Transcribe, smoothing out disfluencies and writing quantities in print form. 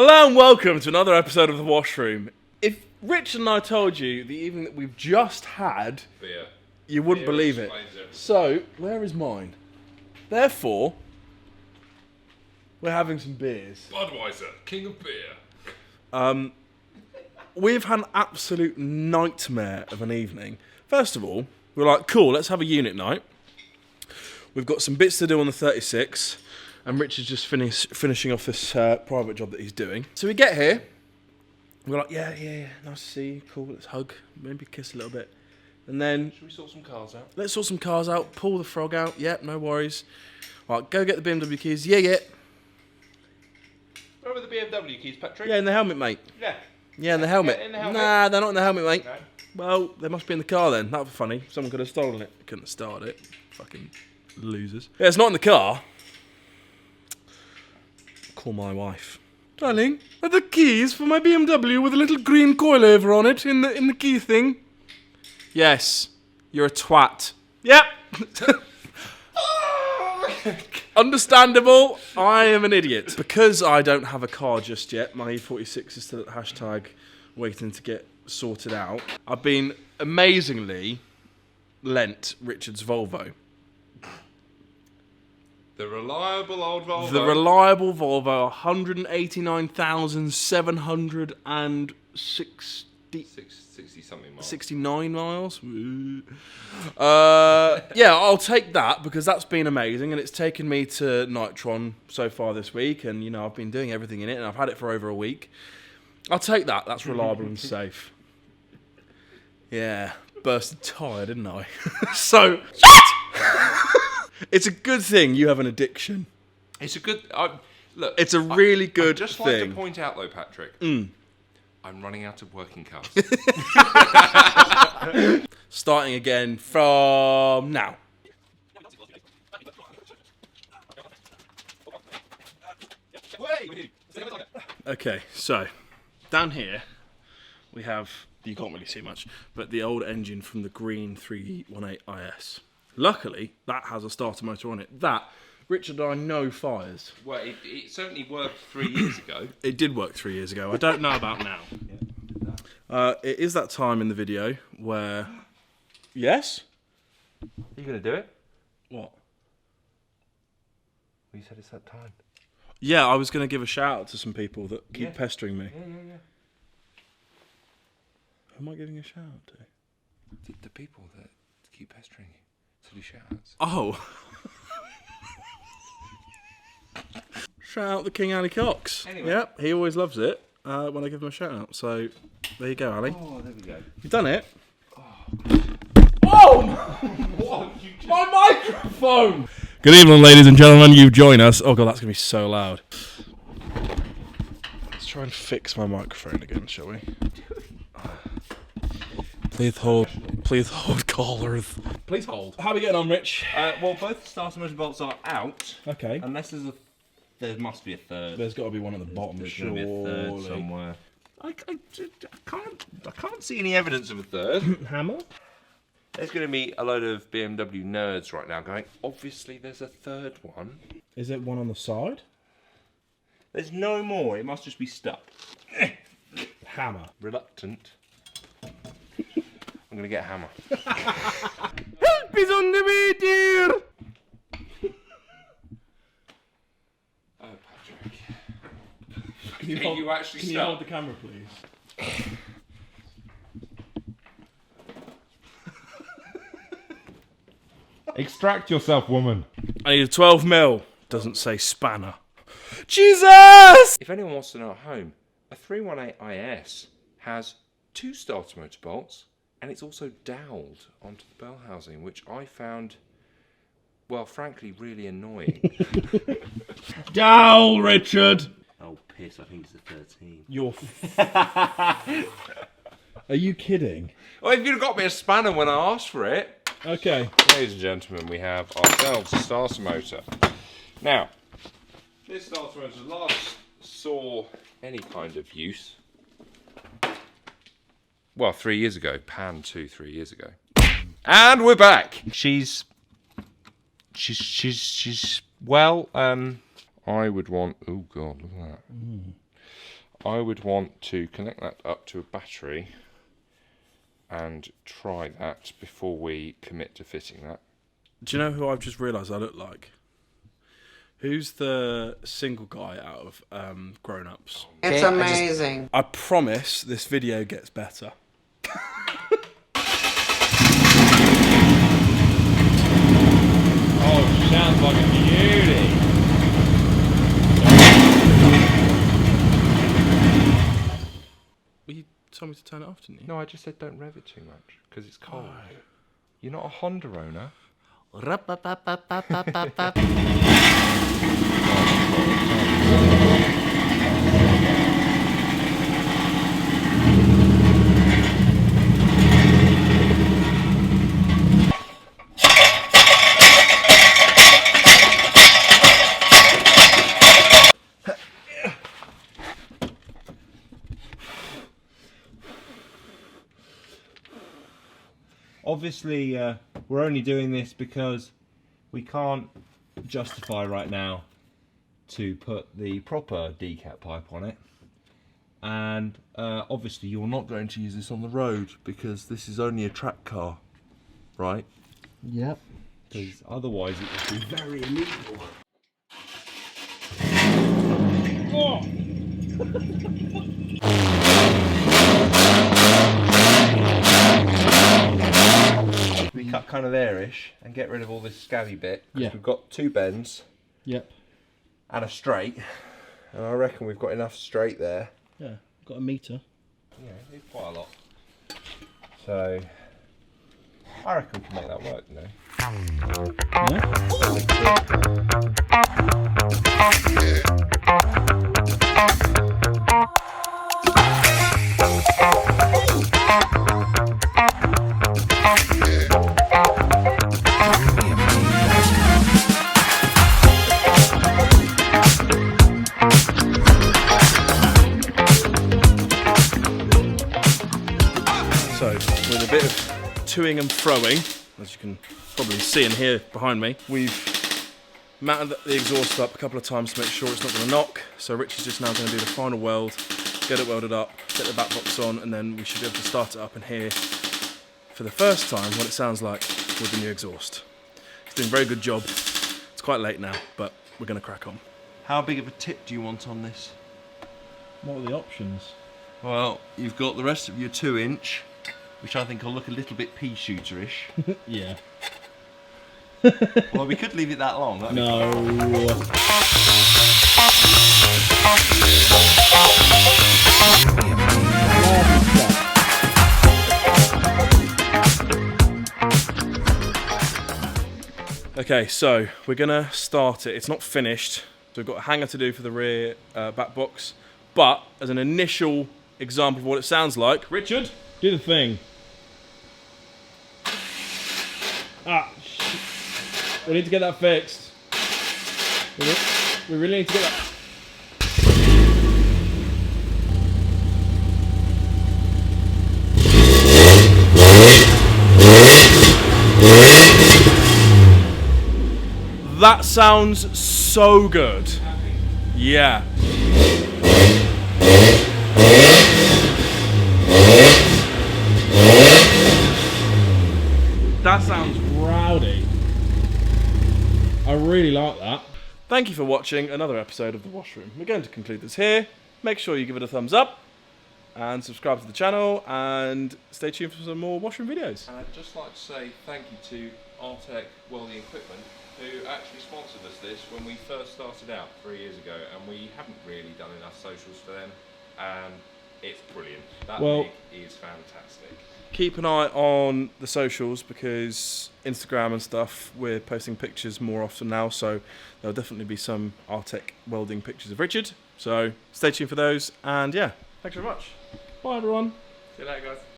Hello and welcome to another episode of The Washroom. If Rich and I told you the evening that we've just had, beer, you wouldn't believe it. So, where is mine? Therefore, we're having some beers. Budweiser, king of beer. We've had an absolute nightmare of an evening. First of all, we're like, cool, let's have a unit night. We've got some bits to do on the 36, and Richard's just finishing off this private job that he's doing. So we get here, we're like, yeah, nice to see you, cool, let's hug, maybe kiss a little bit. And then... Should we sort some cars out? Let's sort some cars out, pull the frog out, yep, no worries. Right, go get the BMW keys, yeah. Where were the BMW keys, Patrick? Yeah, in the helmet, mate. Yeah. Yeah, in the helmet. In the helmet? Nah, they're not in the helmet, mate. No. Well, they must be in the car then. That would be funny. Someone could have stolen it. Couldn't have started it. Fucking losers. Yeah, it's not in the car. Call my wife. Darling, are the keys for my BMW with a little green coilover on it in the key thing? Yes. You're a twat. Yep. Understandable. I am an idiot. Because I don't have a car just yet, my E36 is still at hashtag waiting to get sorted out. I've been amazingly lent Richard's Volvo. The reliable old Volvo. The reliable Volvo, 189,760... 60-something miles. 69 miles. Yeah, I'll take that because that's been amazing, and it's taken me to Nitron so far this week, and you know I've been doing everything in it, and I've had it for over a week. I'll take that. That's reliable and safe. Yeah, bursted tyre, didn't I? So it's a good thing you have an addiction. It's a good... look, It's a really good I'd just thing. like to point out though, Patrick. I'm running out of working cars. Starting again from now. Okay, so down here we have, you can't really see much, but the old engine from the green 318 IS. Luckily, that has a starter motor on it. That, Richard and I know fires. Well, it certainly worked 3 years ago. It did work 3 years ago. I don't know about now. It is that time in the video where... Yes? Are you going to do it? What? Well, you said it's that time. Yeah, I was going to give a shout out to some people that keep pestering me. Yeah. Who am I giving a shout out to? The people that keep pestering you to do shout-outs. Oh. Shout out to King Ali Cox. Anyway. Yep, he always loves it when I give him a shout out. So, there you go, Ali. Oh, there we go. You've done it. Oh! My microphone! Good evening, ladies and gentlemen. You've joined us. Oh, God, that's going to be so loud. Let's try and fix my microphone again, shall we? Please hold callers. Please hold. How are we getting on, Rich? Well, both starter motor bolts are out. Okay. Unless there must be a third. There's got to be one at the bottom, There's surely. going to be a third somewhere. I can't see any evidence of a third. Hammer? There's going to be a load of BMW nerds right now going, obviously there's a third one. Is it one on the side? There's no more. It must just be stuck. Hammer. Reluctant. I'm going to get a hammer. Help is on the way, dear! Oh, Patrick. Can you hold the camera, please? Extract yourself, woman. I need a 12 mil. Doesn't say spanner. Jesus! If anyone wants to know at home, a 318 IS has 2 starter motor bolts, and it's also dowelled onto the bell housing, which I found, well, frankly, really annoying. Dowel, Richard! Oh, piss, I think it's the 13. You're... Are you kidding? Well, if you'd have got me a spanner when I asked for it. Okay. Ladies and gentlemen, we have ourselves a starter motor. Now, this starter motor last saw any kind of use, well, 3 years ago. Pan 2 3 years ago. And we're back. She's well, on I would want... Oh, God, look at that. I would want to connect that up to a battery and try that before we commit to fitting that. Do you know who I've just realised I look like? Who's the single guy out of Grown Ups? It's amazing. I promise this video gets better. Oh, sounds like a beauty. Well, you told me to turn it off, didn't you? No, I just said don't rev it too much, because it's cold. You're not a Honda owner. Obviously, we're only doing this because we can't justify right now to put the proper decat pipe on it. And obviously you're not going to use this on the road because this is only a track car, right? Yep. Because otherwise it would be very illegal. Oh! We cut kind of there-ish and get rid of all this scabby bit. Yeah. We've got 2 bends Yep. and a straight. And I reckon we've got enough straight there. Yeah. Got a meter. Yeah, it's quite a lot. So, I reckon we can make that work, you know. So, with a bit of toing and froing, as you can probably see and hear behind me, we've mounted the exhaust up a couple of times to make sure it's not going to knock. So Rich is just now going to do the final weld, get it welded up, get the back box on, and then we should be able to start it up and hear for the first time what it sounds like with the new exhaust. He's doing a very good job. It's quite late now, but we're going to crack on. How big of a tip do you want on this? What are the options? Well, you've got the rest of your 2-inch, which I think will look a little bit pea shooter-ish. Yeah. Well, we could leave it that long. That'd be No. Okay, so we're gonna start it. It's not finished. So we've got a hanger to do for the rear back box. But as an initial example of what it sounds like, Richard, Do the thing. Ah, shit. We need to get that fixed. We really need to get that. that sounds so good. Yeah. That sounds Rowdy. I really like that. Thank you for watching another episode of The Washroom. We're going to conclude this here. Make sure you give it a thumbs up and subscribe to the channel and stay tuned for some more washroom videos. And I'd just like to say thank you to Artec Welding Equipment, who actually sponsored us this when we first started out 3 years ago, and we haven't really done enough socials for them, and it's brilliant. That Well, rig is fantastic. keep an eye on the socials because Instagram and stuff, we're posting pictures more often now, so there'll definitely be some Artec welding pictures of Richard. So stay tuned for those, and yeah, thanks very much. Bye everyone. See you later, guys.